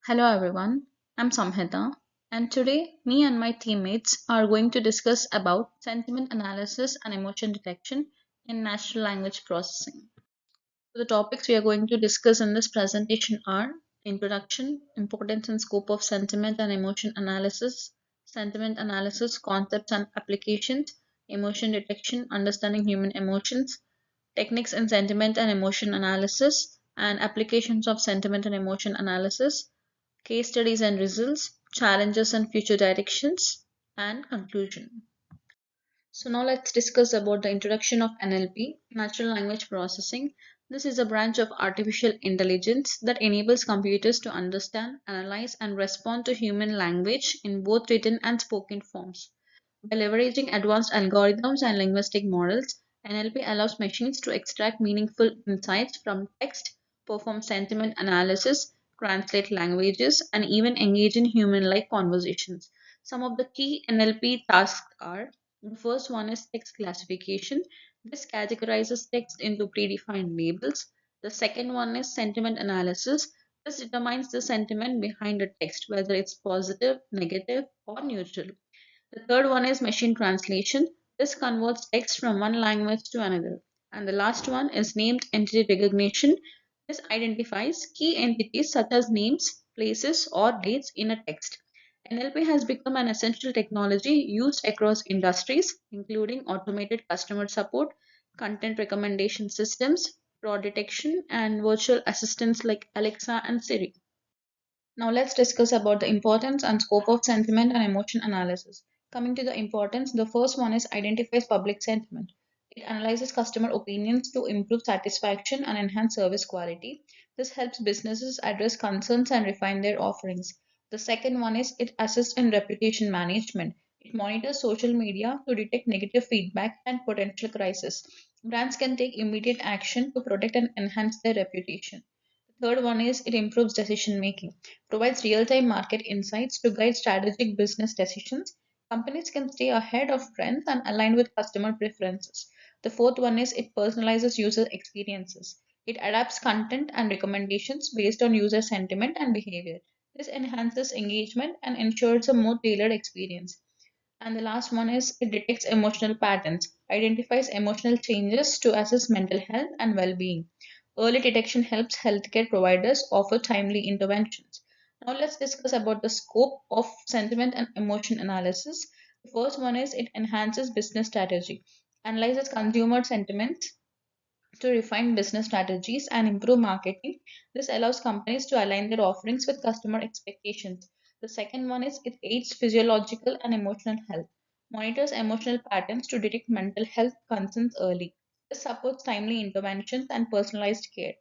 Hello everyone, I'm Samhita, and today me and my teammates are going to discuss about sentiment analysis and emotion detection in natural language processing. So the topics we are going to discuss in this presentation are introduction, importance and scope of sentiment and emotion analysis, sentiment analysis, concepts and applications, emotion detection, understanding human emotions, techniques in sentiment and emotion analysis, and applications of sentiment and emotion analysis, case studies and results, challenges and future directions, and conclusion. So now let's discuss about the introduction of NLP, natural language processing. This is a branch of artificial intelligence that enables computers to understand, analyze, and respond to human language in both written and spoken forms. By leveraging advanced algorithms and linguistic models, NLP allows machines to extract meaningful insights from text, perform sentiment analysis, translate languages, and even engage in human like conversations. Some of the key NLP tasks are: the first one is text classification. This categorizes text into predefined labels. The second one is sentiment analysis. This determines the sentiment behind a text, whether it's positive, negative, or neutral. The third one is machine translation. This converts text from one language to another. And the last one is named entity recognition. This identifies key entities such as names, places, or dates in a text. NLP has become an essential technology used across industries, including automated customer support, content recommendation systems, fraud detection, and virtual assistants like Alexa and Siri. Now let's discuss about the importance and scope of sentiment and emotion analysis. Coming to the importance, the first one is identifies public sentiment. It analyzes customer opinions to improve satisfaction and enhance service quality. This helps businesses address concerns and refine their offerings. The second one is it assists in reputation management. It monitors social media to detect negative feedback and potential crisis. Brands can take immediate action to protect and enhance their reputation. Third one is it improves decision making, provides real time market insights to guide strategic business decisions. Companies can stay ahead of trends and align with customer preferences. The fourth one is it personalizes user experiences. It adapts content and recommendations based on user sentiment and behavior. This enhances engagement and ensures a more tailored experience. And the last one is it detects emotional patterns, identifies emotional changes to assess mental health and well being. Early detection helps healthcare providers offer timely interventions. Now let's discuss about the scope of sentiment and emotion analysis. The first one is it enhances business strategy, analyzes consumer sentiments to refine business strategies and improve marketing. This allows companies to align their offerings with customer expectations. The second one is it aids physiological and emotional health, monitors emotional patterns to detect mental health concerns early. This supports timely interventions and personalized care.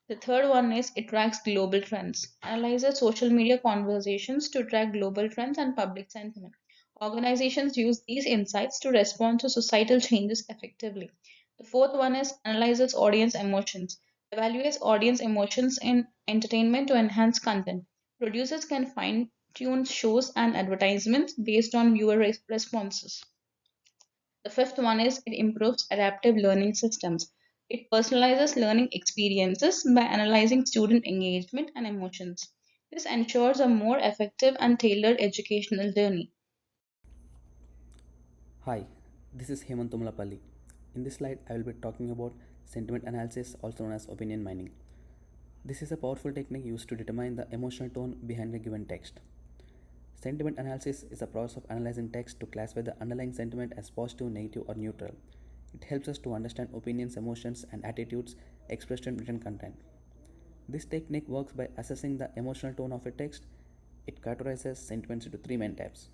The third one is it tracks global trends, analyzes social media conversations to track global trends and public sentiment. Organizations use these insights to respond to societal changes effectively. The fourth one is analyzes audience emotions, evaluates audience emotions in entertainment to enhance content. Producers can fine tune shows and advertisements based on viewer responses. The fifth one is it improves adaptive learning systems. It personalizes learning experiences by analyzing student engagement and emotions. This ensures a more effective and tailored educational journey. Hi, this is Hemant Tumlapalli. In this slide, I will be talking about sentiment analysis, also known as opinion mining. This is a powerful technique used to determine the emotional tone behind a given text. Sentiment analysis is a process of analyzing text to classify the underlying sentiment as positive, negative, or neutral. It helps us to understand opinions, emotions, and attitudes expressed in written content. This technique works by assessing the emotional tone of a text. It categorizes sentiments into three main types: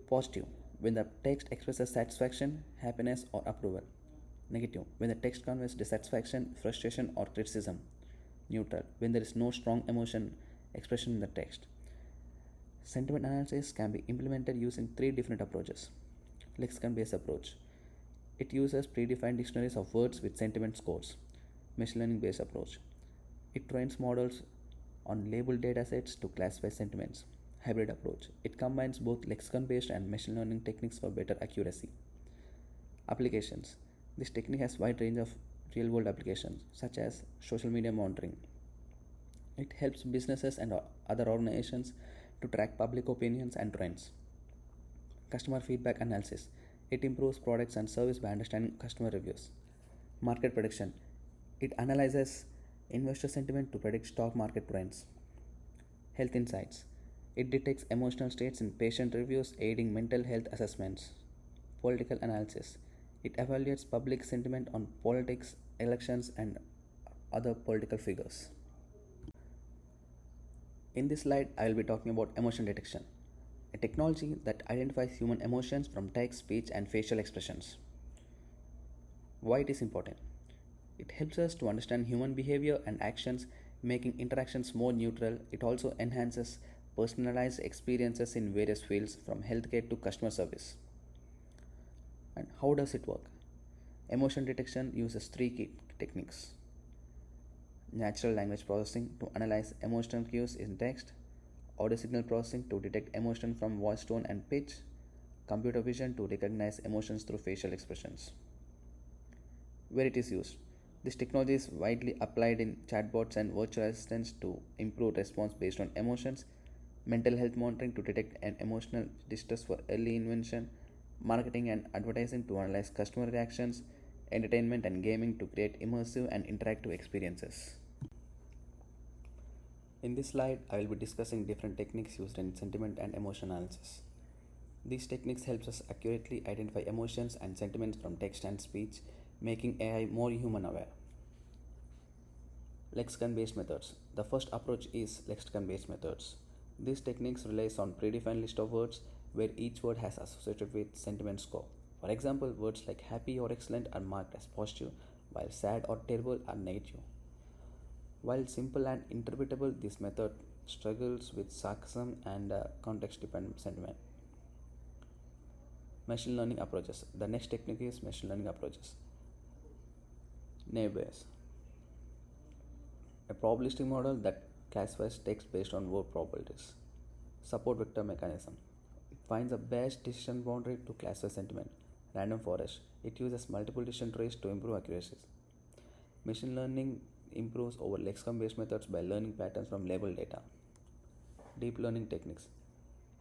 positive, when the text expresses satisfaction, happiness, or approval; negative, when the text conveys dissatisfaction, frustration, or criticism; neutral, when there is no strong emotion expression in the text. Sentiment analysis can be implemented using three different approaches. Lexicon based approach. It uses predefined dictionaries of words with sentiment scores. Machine learning based approach. It trains models on labeled datasets to classify sentiments. Hybrid approach. It combines both lexicon based and machine learning techniques for better accuracy. Applications. This technique has wide range of real world applications such as social media monitoring, It helps businesses and other organizations to track public opinions and trends. Customer feedback analysis. It improves products and service by understanding customer reviews. Market prediction. It analyzes investor sentiment to predict stock market trends. Health insights. It detects emotional states in patient reviews, aiding mental health assessments. Political analysis. It evaluates public sentiment on politics, elections, and other political figures. In this slide, I will be talking about emotion detection, a technology that identifies human emotions from text, speech, and facial expressions. Why it is important? It helps us to understand human behavior and actions, making interactions more neutral. It also enhances personalized experiences in various fields from healthcare to customer service. And how does it work? Emotion detection uses three key techniques: natural language processing to analyze emotional cues in text, audio signal processing to detect emotion from voice tone and pitch, computer vision to recognize emotions through facial expressions. Where it is used. This technology is widely applied in chatbots and virtual assistants to improve response based on emotions, mental health monitoring to detect an emotional distress for early intervention, marketing and advertising to analyze customer reactions, entertainment and gaming to create immersive and interactive experiences. In this slide, I will be discussing different techniques used in sentiment and emotion analysis. These techniques help us accurately identify emotions and sentiments from text and speech, making AI more human aware. Lexicon based methods. The first approach is lexicon based methods. These techniques relies on predefined list of words where each word has associated with sentiment score. For example, words like happy or excellent are marked as positive, while sad or terrible are negative. While simple and interpretable, this method struggles with sarcasm and context dependent sentiment. Machine learning approaches. The next technique is machine learning approaches. Neighbors. A probabilistic model that classifies text based on word probabilities. Support vector mechanism. It finds the best decision boundary to classify sentiment. Random forest. It uses multiple decision trees to improve accuracy. Machine learning improves over lexicon based methods by learning patterns from labeled data. Deep learning techniques.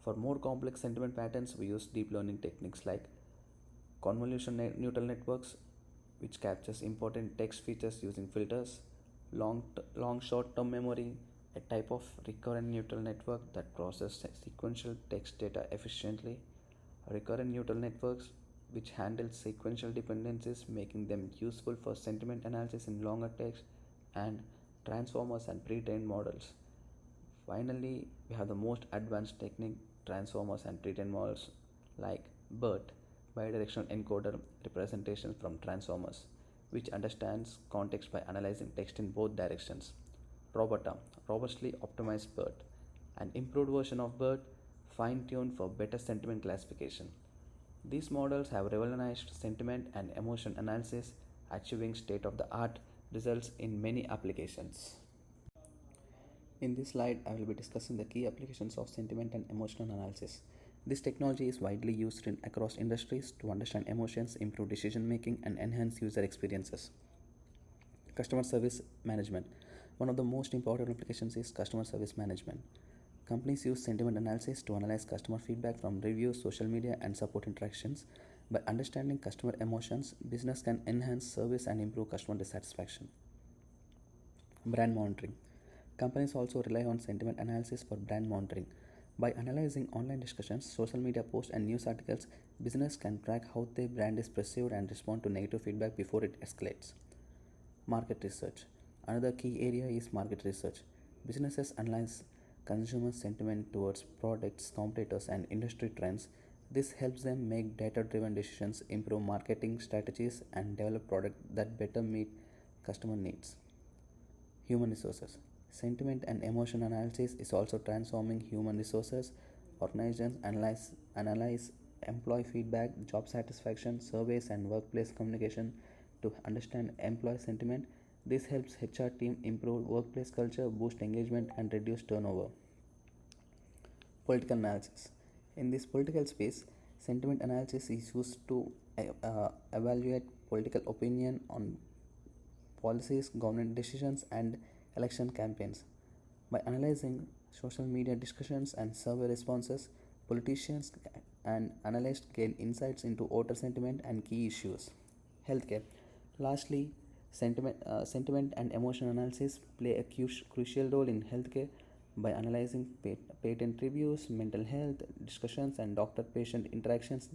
For more complex sentiment patterns, we use deep learning techniques like convolution neural networks, which captures important text features using filters, long short-term memory, a type of recurrent neural network that processes sequential text data efficiently, recurrent neural networks which handle sequential dependencies, making them useful for sentiment analysis in longer text, and transformers and pre-trained models. Finally, we have the most advanced technique, transformers and pre-trained models like BERT, bidirectional encoder representation from transformers, which understands context by analyzing text in both directions. Robota, robustly optimized BERT, an improved version of BERT, fine-tuned for better sentiment classification. These models have revolutionized sentiment and emotion analysis, achieving state-of-the-art results in many applications. In this slide, I will be discussing the key applications of sentiment and emotional analysis. This technology is widely used across industries to understand emotions, improve decision making, and enhance user experiences. Customer service management. One of the most important applications is customer service management. Companies use sentiment analysis to analyze customer feedback from reviews, social media, and support interactions. By understanding customer emotions, business can enhance service and improve customer dissatisfaction. Brand monitoring. Companies also rely on sentiment analysis for brand monitoring. By analyzing online discussions, social media posts, and news articles, business can track how their brand is perceived and respond to negative feedback before it escalates. Market research. Another key area is market research. Businesses analyze consumer sentiment towards products, competitors, and industry trends. This helps them make data driven decisions, improve marketing strategies, and develop products that better meet customer needs. Human resources. Sentiment and emotion analysis is also transforming human resources. Organizations analyze employee feedback, job satisfaction surveys, and workplace communication to understand employee sentiment. This helps HR team improve workplace culture, boost engagement, and reduce turnover. Political analysis. In this political space, sentiment analysis is used to evaluate political opinion on policies, government decisions, and election campaigns. By analyzing social media discussions and survey responses, politicians and analysts gain insights into voter sentiment and key issues. Healthcare. Lastly, sentiment and emotion analysis play a crucial role in healthcare by analyzing patent reviews, mental health discussions, and doctor patient interactions.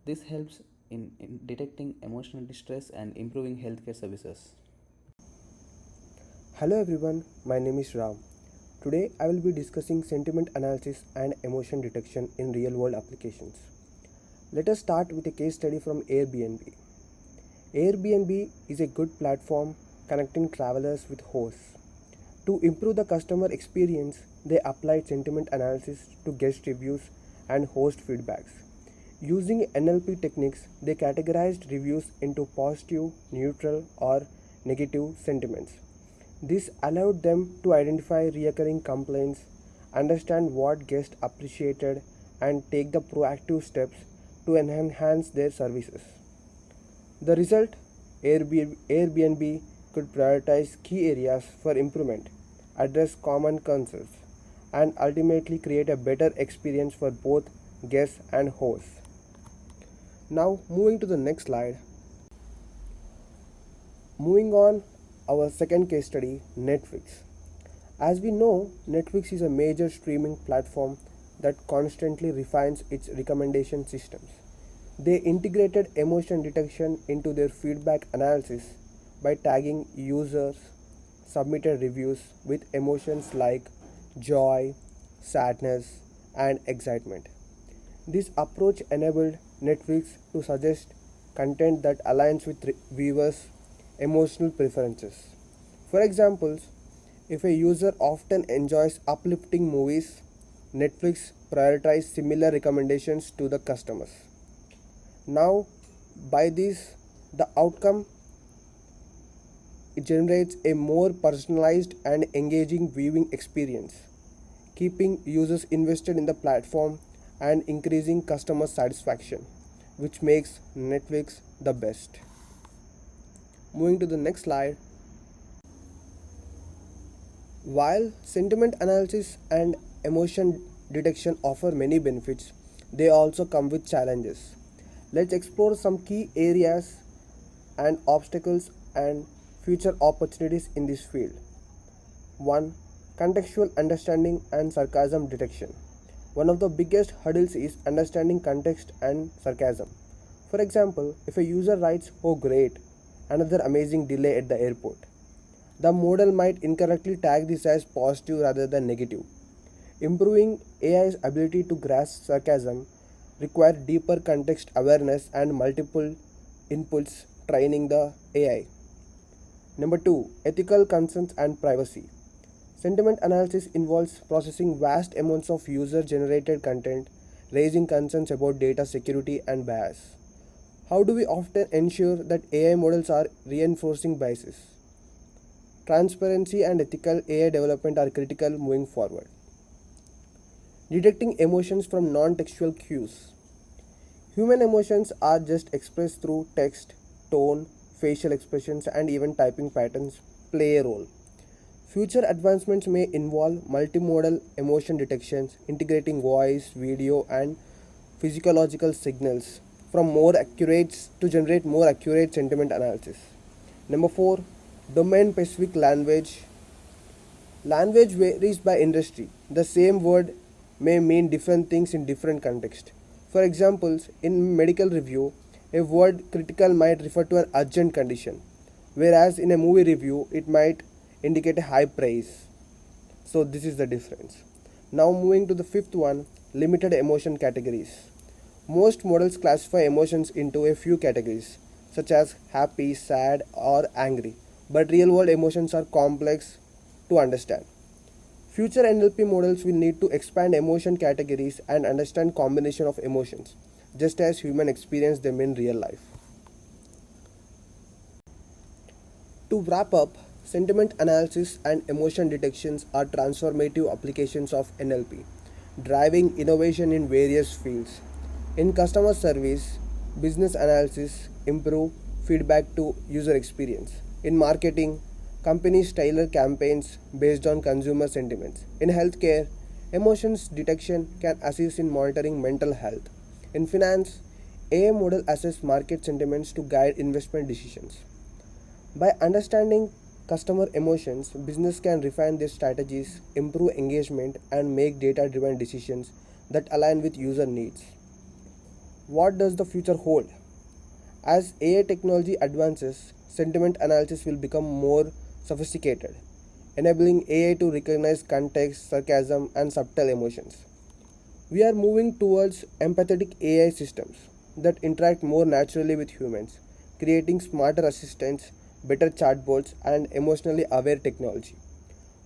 This helps in detecting emotional distress and improving healthcare services. Hello everyone, my name is Ram. Today I will be discussing sentiment analysis and emotion detection in real world applications. Let us start with a case study from Airbnb. Airbnb is a good platform connecting travelers with hosts. To improve the customer experience, they applied sentiment analysis to guest reviews and host feedbacks. Using NLP techniques, they categorized reviews into positive, neutral, or negative sentiments. This allowed them to identify recurring complaints, understand what guests appreciated, and take the proactive steps to enhance their services. The result, Airbnb could prioritize key areas for improvement, address common concerns, and ultimately create a better experience for both guests and hosts. Now, moving to the next slide. Moving on, our second case study, Netflix. As we know, Netflix is a major streaming platform that constantly refines its recommendation systems. They integrated emotion detection into their feedback analysis by tagging users' submitted reviews with emotions like joy, sadness, and excitement. This approach enabled Netflix to suggest content that aligns with viewers' emotional preferences. For example, if a user often enjoys uplifting movies, Netflix prioritizes similar recommendations to the customers. Now, by this, the outcome it generates a more personalized and engaging viewing experience, keeping users invested in the platform and increasing customer satisfaction, which makes Netflix the best. Moving to the next slide. While sentiment analysis and emotion detection offer many benefits, they also come with challenges. Let's explore some key areas and obstacles and future opportunities in this field. 1. Contextual understanding and sarcasm detection. One of the biggest hurdles is understanding context and sarcasm. For example, if a user writes, "Oh great, another amazing delay at the airport," the model might incorrectly tag this as positive rather than negative. Improving AI's ability to grasp sarcasm requires deeper context awareness and multiple inputs training the AI. Number 2. Ethical concerns and privacy. Sentiment analysis involves processing vast amounts of user generated content, raising concerns about data security and bias. How do we often ensure that AI models are reinforcing biases? Transparency and ethical AI development are critical moving forward. Detecting emotions from non textual cues. Human emotions are just expressed through text, tone, facial expressions, and even typing patterns play a role. Future advancements may involve multimodal emotion detections, integrating voice, video, and physiological signals from more accurate to generate more accurate sentiment analysis. Number 4, domain specific language. Language varies by industry. The same word may mean different things in different contexts. For example, in medical review, a word critical might refer to an urgent condition, whereas in a movie review, it might indicate a high praise. So, this is the difference. Now, moving to the fifth one, limited emotion categories. Most models classify emotions into a few categories, such as happy, sad, or angry, but real world emotions are complex to understand. Future NLP models will need to expand emotion categories and understand combination of emotions, just as humans experience them in real life. To wrap up, sentiment analysis and emotion detections are transformative applications of NLP, driving innovation in various fields. In customer service, business analysis improve feedback to user experience. In marketing, Companies tailor campaigns based on consumer sentiments. In healthcare, emotions detection can assist in monitoring mental health. In finance, AI model assess market sentiments to guide investment decisions. By understanding customer emotions, business can refine their strategies, improve engagement, and make data driven decisions that align with user needs. What does the future hold? As AI technology advances, sentiment analysis will become more sophisticated, enabling AI to recognize context, sarcasm, and subtle emotions. We are moving towards empathetic AI systems that interact more naturally with humans, creating smarter assistants, better chatbots, and emotionally aware technology.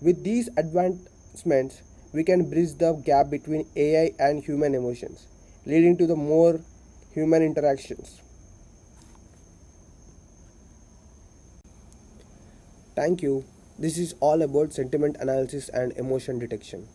With these advancements, we can bridge the gap between AI and human emotions, leading to the more human interactions. Thank you. This is all about sentiment analysis and emotion detection.